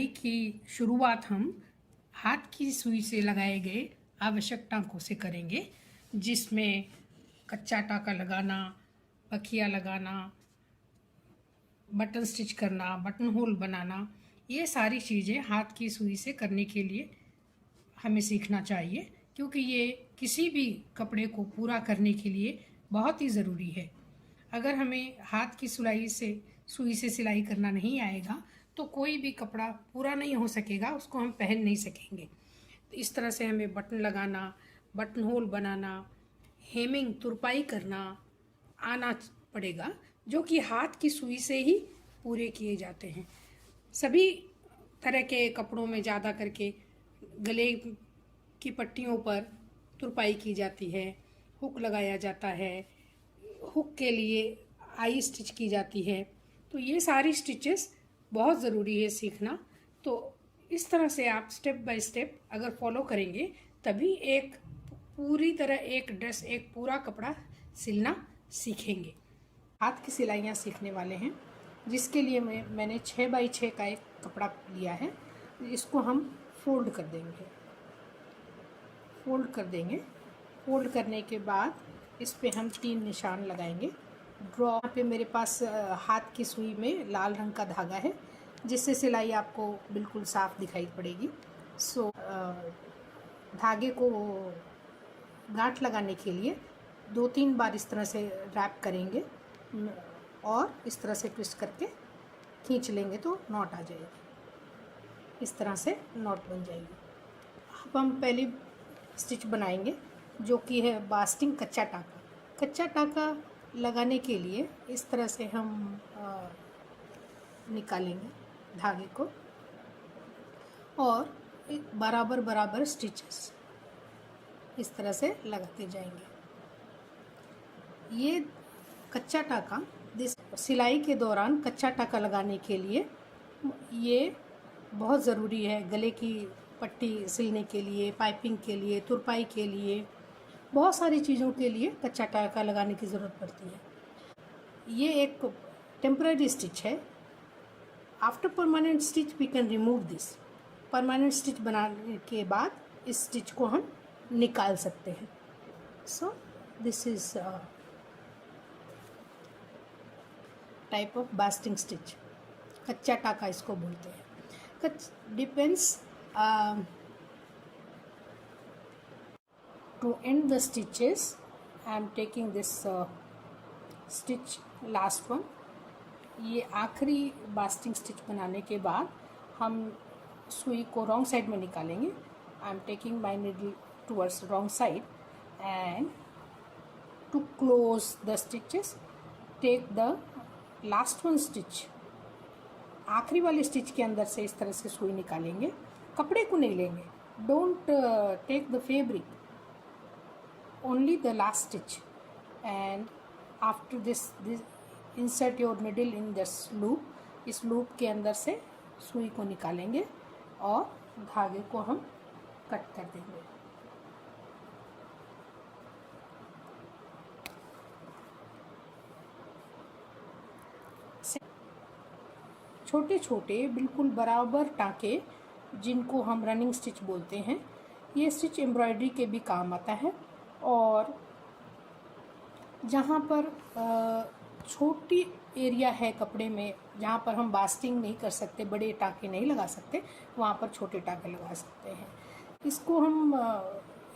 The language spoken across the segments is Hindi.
सिलाई की शुरुआत हम हाथ की सुई से लगाए गए आवश्यक टाँकों से करेंगे, जिसमें कच्चा टाँका लगाना, पखिया लगाना, बटन स्टिच करना, बटन होल बनाना, ये सारी चीज़ें हाथ की सुई से करने के लिए हमें सीखना चाहिए, क्योंकि ये किसी भी कपड़े को पूरा करने के लिए बहुत ही ज़रूरी है। अगर हमें हाथ की सुई से सिलाई करना नहीं आएगा तो कोई भी कपड़ा पूरा नहीं हो सकेगा, उसको हम पहन नहीं सकेंगे। तो इस तरह से हमें बटन लगाना, बटन होल बनाना, हेमिंग तुरपाई करना आना पड़ेगा, जो कि हाथ की सुई से ही पूरे किए जाते हैं। सभी तरह के कपड़ों में ज़्यादा करके गले की पट्टियों पर तुरपाई की जाती है, हुक लगाया जाता है, हुक के लिए आई स्टिच की जाती है। तो ये सारी स्टिचेस बहुत ज़रूरी है सीखना। तो इस तरह से आप स्टेप बाय स्टेप अगर फॉलो करेंगे तभी एक पूरी तरह एक ड्रेस, एक पूरा कपड़ा सिलना सीखेंगे। हाथ की सिलाइयाँ सीखने वाले हैं, जिसके लिए मैंने 6 बाई 6 का एक कपड़ा लिया है। इसको हम फोल्ड कर देंगे। फोल्ड करने के बाद इस पे हम 3 निशान लगाएंगे। यहाँ पे मेरे पास हाथ की सुई में लाल रंग का धागा है, जिससे सिलाई आपको बिल्कुल साफ दिखाई पड़ेगी। धागे को गांठ लगाने के लिए 2-3 बार इस तरह से रैप करेंगे और इस तरह से ट्विस्ट करके खींच लेंगे तो नॉट आ जाएगी। इस तरह से नॉट बन जाएगी। अब हम पहली स्टिच बनाएंगे, जो कि है बास्टिंग कच्चा टाँका। कच्चा टाँका लगाने के लिए इस तरह से हम निकालेंगे धागे को और बराबर बराबर स्टिचेस इस तरह से लगाते जाएंगे। ये कच्चा टाँका सिलाई के दौरान कच्चा टाँका लगाने के लिए ये बहुत ज़रूरी है। गले की पट्टी सिलने के लिए, पाइपिंग के लिए, तुरपाई के लिए, बहुत सारी चीज़ों के लिए कच्चा टाँका लगाने की ज़रूरत पड़ती है। ये एक टेम्पररी स्टिच है। After permanent stitch we can remove this. Permanent stitch बनाने के बाद इस स्टिच को हम निकाल सकते हैं। So this is type of basting stitch. कच्चा टाँका इसको बोलते हैं। Depends to end the stitches. I am taking this stitch last one. ये आखिरी बास्टिंग स्टिच बनाने के बाद हम सुई को रॉन्ग साइड में निकालेंगे। I am taking my needle towards wrong side and to close the stitches take the last one stitch. आखिरी वाली स्टिच के अंदर से इस तरह से सुई निकालेंगे, कपड़े को नहीं लेंगे। Don't take the fabric, only the last stitch and after this insert your needle in this loop. इस लूप के अंदर से सुई को निकालेंगे और धागे को हम कट कर देंगे। छोटे छोटे बिल्कुल बराबर टाँके, जिनको हम रनिंग स्टिच बोलते हैं, ये स्टिच एम्ब्रॉयडरी के भी काम आता है। और जहाँ पर छोटी एरिया है कपड़े में, जहाँ पर हम बास्टिंग नहीं कर सकते, बड़े टाँके नहीं लगा सकते, वहाँ पर छोटे टाँके लगा सकते हैं। इसको हम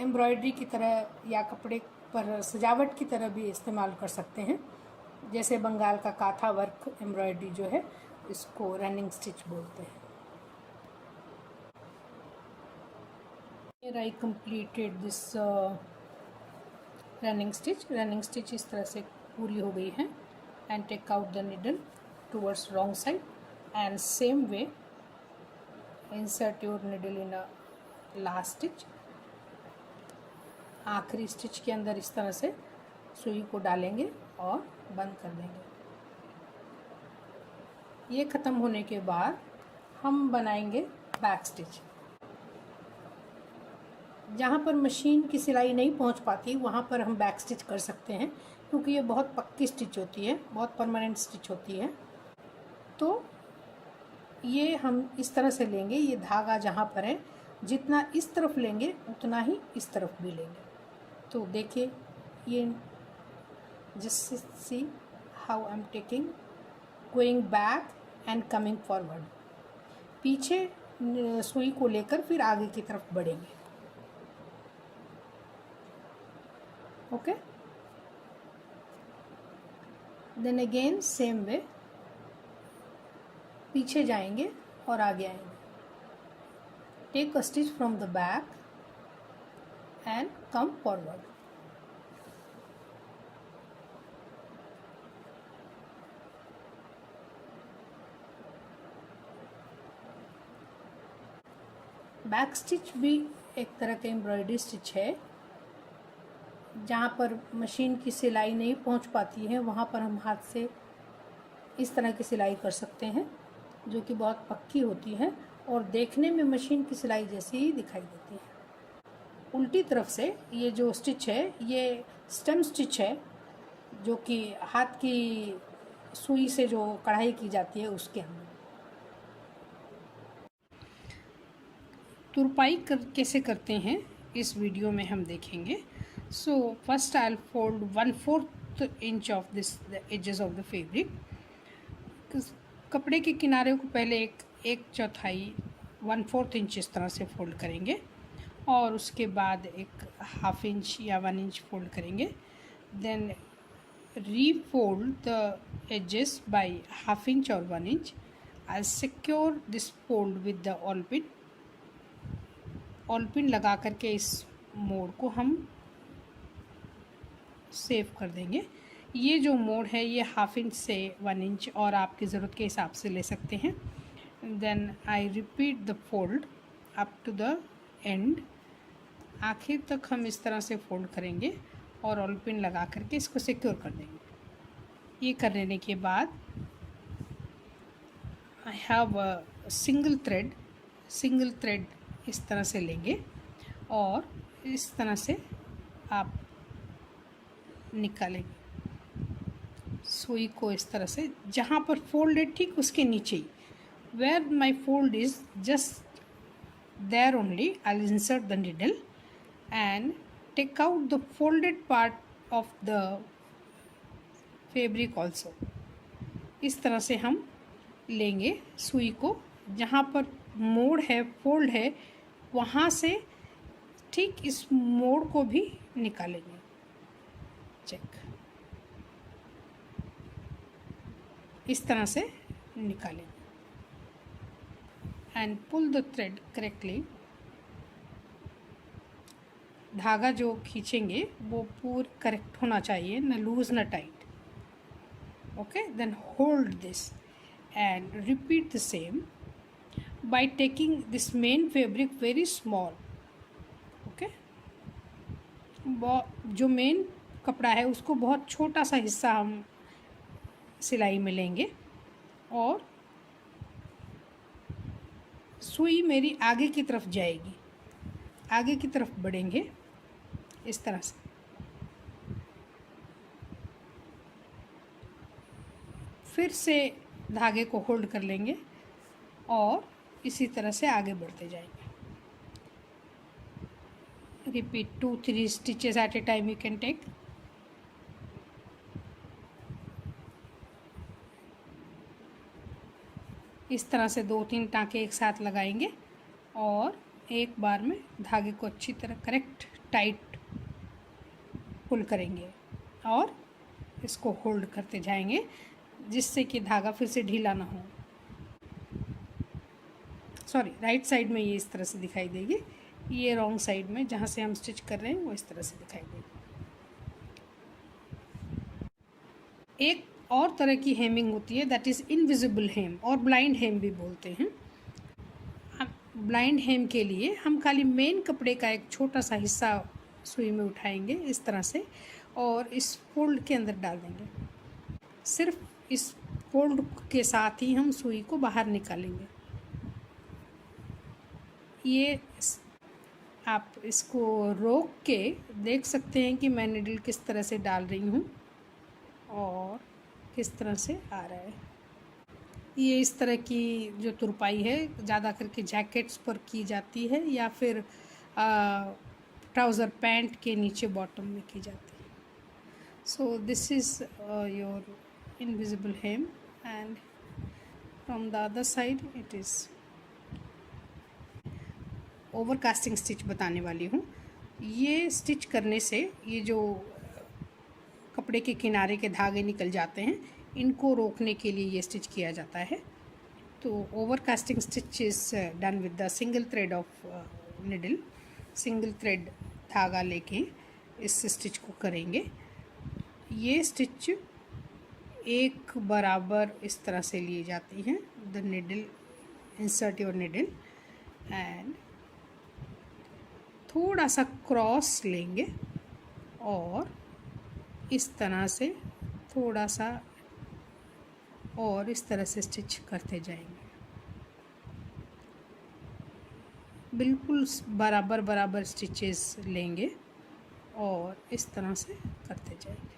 एम्ब्रॉयडरी की तरह या कपड़े पर सजावट की तरह भी इस्तेमाल कर सकते हैं। जैसे बंगाल का काथा वर्क एम्ब्रॉयडरी जो है, इसको रनिंग स्टिच बोलते हैं। Here I completed this running stitch. Running stitch इस तरह से पूरी हो गई है। And take out the needle towards wrong side and same way insert your needle in a last stitch. आखिरी स्टिच के अंदर इस तरह से सुई को डालेंगे और बंद कर देंगे। ये ख़त्म होने के बाद हम बनाएंगे बैक स्टिच। जहाँ पर मशीन की सिलाई नहीं पहुँच पाती, वहाँ पर हम बैक स्टिच कर सकते हैं, क्योंकि ये बहुत पक्की स्टिच होती है, बहुत परमानेंट स्टिच होती है। तो ये हम इस तरह से लेंगे, ये धागा जहाँ पर है जितना इस तरफ लेंगे उतना ही इस तरफ भी लेंगे। तो देखिए ये just see how I am taking, going back and coming forward. पीछे सुई को लेकर फिर आगे की तरफ बढ़ेंगे। Okay, then again same way, पीछे जाएंगे और आगे आएंगे। Take a stitch from the back and come forward. Back stitch भी एक तरह का एम्ब्रॉयडरी स्टिच है। जहाँ पर मशीन की सिलाई नहीं पहुँच पाती है वहाँ पर हम हाथ से इस तरह की सिलाई कर सकते हैं, जो कि बहुत पक्की होती है और देखने में मशीन की सिलाई जैसी ही दिखाई देती है। उल्टी तरफ से ये जो स्टिच है ये स्टेम स्टिच है, जो कि हाथ की सुई से जो कढ़ाई की जाती है उसके अंदर। तुरपाई कैसे करते हैं इस वीडियो में हम देखेंगे। So first I will fold 1/4 inch of this the edges of the fabric. कपड़े के किनारे को पहले एक चौथाई 1/4 इंच इस तरह से फोल्ड करेंगे और उसके बाद एक 1/2 इंच या 1 इंच फोल्ड करेंगे। Then refold the edges by 1/2 inch और 1 inch. I secure this fold with the all pin. All pin लगा करके इस मोड़ को हम सेव कर देंगे। ये जो मोड़ है ये 1/2 इंच से 1 इंच और आपकी ज़रूरत के हिसाब से ले सकते हैं। Then I repeat the fold up to the end. आखिर तक हम इस तरह से फोल्ड करेंगे और ऑल पिन लगा करके इसको सिक्योर कर देंगे। ये कर लेने के बाद I have a single thread इस तरह से लेंगे और इस तरह से आप निकालेंगे सुई को इस तरह से, जहाँ पर फोल्ड है ठीक उसके नीचे ही, where my fold is just there only, I will insert the needle and take out the folded part of the fabric also. इस तरह से हम लेंगे सुई को, जहाँ पर मोड़ है फोल्ड है वहाँ से ठीक इस मोड़ को भी निकालेंगे। चेक, इस तरह से निकालेंगे and pull the thread correctly. धागा जो खींचेंगे वो पूरा करेक्ट होना चाहिए, न लूज न tight. Okay, then hold this and repeat the same by taking this main fabric very small. Okay, जो मेन कपड़ा है उसको बहुत छोटा सा हिस्सा हम सिलाई में लेंगे और सुई मेरी आगे की तरफ जाएगी, आगे की तरफ बढ़ेंगे इस तरह से। फिर से धागे को होल्ड कर लेंगे और इसी तरह से आगे बढ़ते जाएंगे। Repeat 2-3 stitches at a time you can take. इस तरह से 2-3 टाँके एक साथ लगाएंगे और एक बार में धागे को अच्छी तरह करेक्ट टाइट पुल करेंगे और इसको होल्ड करते जाएंगे, जिससे कि धागा फिर से ढीला ना हो। सॉरी, राइट साइड में ये इस तरह से दिखाई देगी, ये रॉन्ग साइड में जहाँ से हम स्टिच कर रहे हैं वो इस तरह से दिखाई देगी। एक और तरह की हेमिंग होती है, दैट इज़ इनविजिबल हेम और ब्लाइंड हेम भी बोलते हैं। ब्लाइंड हेम के लिए हम खाली मेन कपड़े का एक छोटा सा हिस्सा सुई में उठाएंगे इस तरह से और इस फोल्ड के अंदर डाल देंगे। सिर्फ इस फोल्ड के साथ ही हम सुई को बाहर निकालेंगे। ये आप इसको रोक के देख सकते हैं कि मैं नीडल किस तरह से डाल रही हूँ और किस तरह से आ रहा है। ये इस तरह की जो तुरपाई है ज़्यादा करके जैकेट्स पर की जाती है या फिर ट्राउज़र पैंट के नीचे बॉटम में की जाती है. So this is your invisible hem, and from the other side it is over casting stitch बताने वाली हूँ. ये स्टिच करने से ये जो कपड़े के किनारे के धागे निकल जाते हैं, इनको रोकने के लिए ये स्टिच किया जाता है. तो over casting stitch is done with the single thread of needle. Single thread धागा लेके इस स्टिच को करेंगे. ये स्टिच एक बराबर इस तरह से लिए जाती हैं. The needle, insert your needle and थोड़ा सा क्रॉस लेंगे और इस तरह से थोड़ा सा और इस तरह से स्टिच करते जाएंगे. बिल्कुल बराबर बराबर स्टिचेस लेंगे और इस तरह से करते जाएंगे.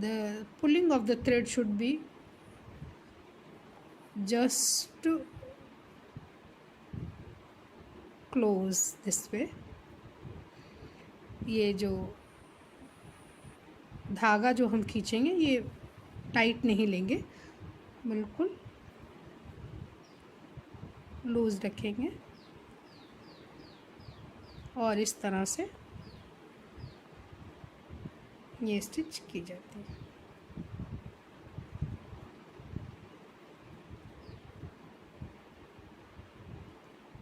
The pulling of the thread should be just close this way. ये जो धागा जो हम खींचेंगे ये टाइट नहीं लेंगे, बिल्कुल लूज रखेंगे और इस तरह से ये स्टिच की जाती है.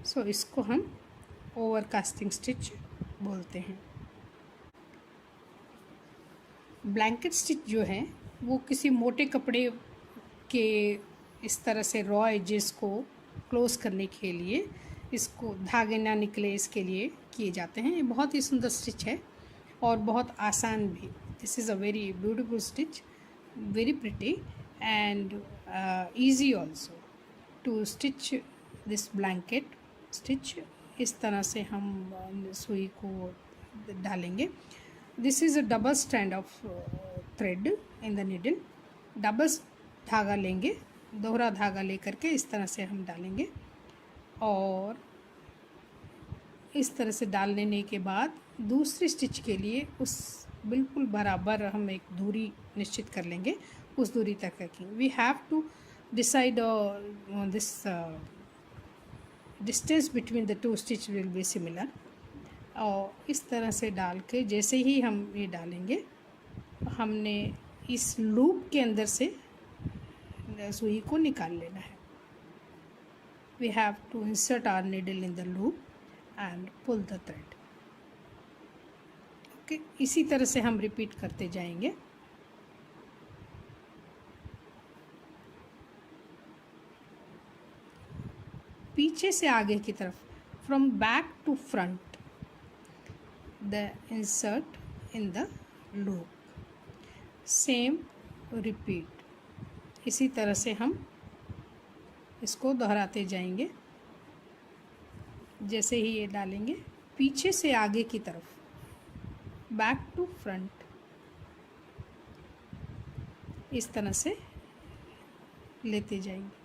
सो इसको हम ओवर कास्टिंग स्टिच बोलते हैं. ब्लैंकेट स्टिच जो है वो किसी मोटे कपड़े के इस तरह से रॉ एजेस को क्लोज करने के लिए, इसको धागे ना निकले इसके लिए किए जाते हैं. ये बहुत ही सुंदर स्टिच है और बहुत आसान भी. This is a very beautiful stitch, very pretty and easy also to stitch this blanket stitch. इस तरह से हम सुई को डालेंगे. This is a double strand of thread in the needle. Double धागा लेंगे, दोहरा धागा लेकर के इस तरह से हम डालेंगे और इस तरह से डाल लेने के बाद दूसरी स्टिच के लिए उस बिल्कुल बराबर हम एक दूरी निश्चित कर लेंगे, उस दूरी तक रखेंगे. We have to decide this distance between the two stitch will be similar. और इस तरह से डाल के जैसे ही हम ये डालेंगे, हमने इस लूप के अंदर से सुई को निकाल लेना है. We have to insert our needle in the loop and pull the thread. Okay, इसी तरह से हम रिपीट करते जाएंगे. पीछे से आगे की तरफ, from back to front, the insert in the loop. Same repeat. इसी तरह से हम इसको दोहराते जाएंगे. जैसे ही ये डालेंगे पीछे से आगे की तरफ, बैक टू फ्रंट, इस तरह से लेते जाएंगे.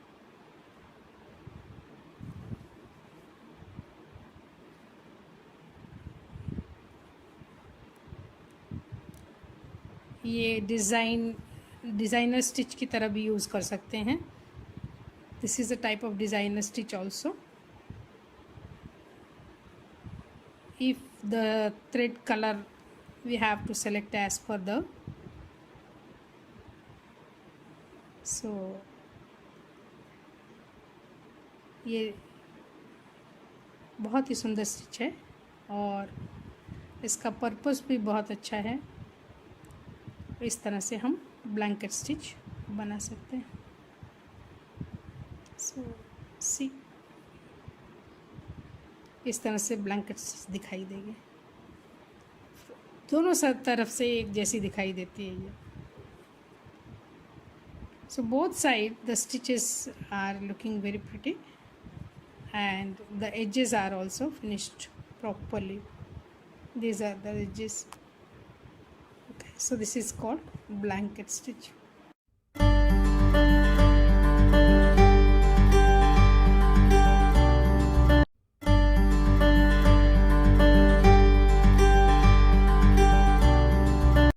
ये डिज़ाइनर स्टिच की तरह भी यूज़ कर सकते हैं. This is a type of designer stitch also. If the thread color we have to select as per the, so ये बहुत ही सुंदर स्टिच है और इसका पर्पस भी बहुत अच्छा है. इस तरह से हम ब्लैंकेट स्टिच बना सकते हैं. सो सी, इस तरह से ब्लैंकेट स्टिच दिखाई देगी. दोनों तरफ से एक जैसी दिखाई देती है ये. So both side the stitches are looking very pretty and the edges are also finished properly. These are the edges. Okay. So this is called blanket stitch.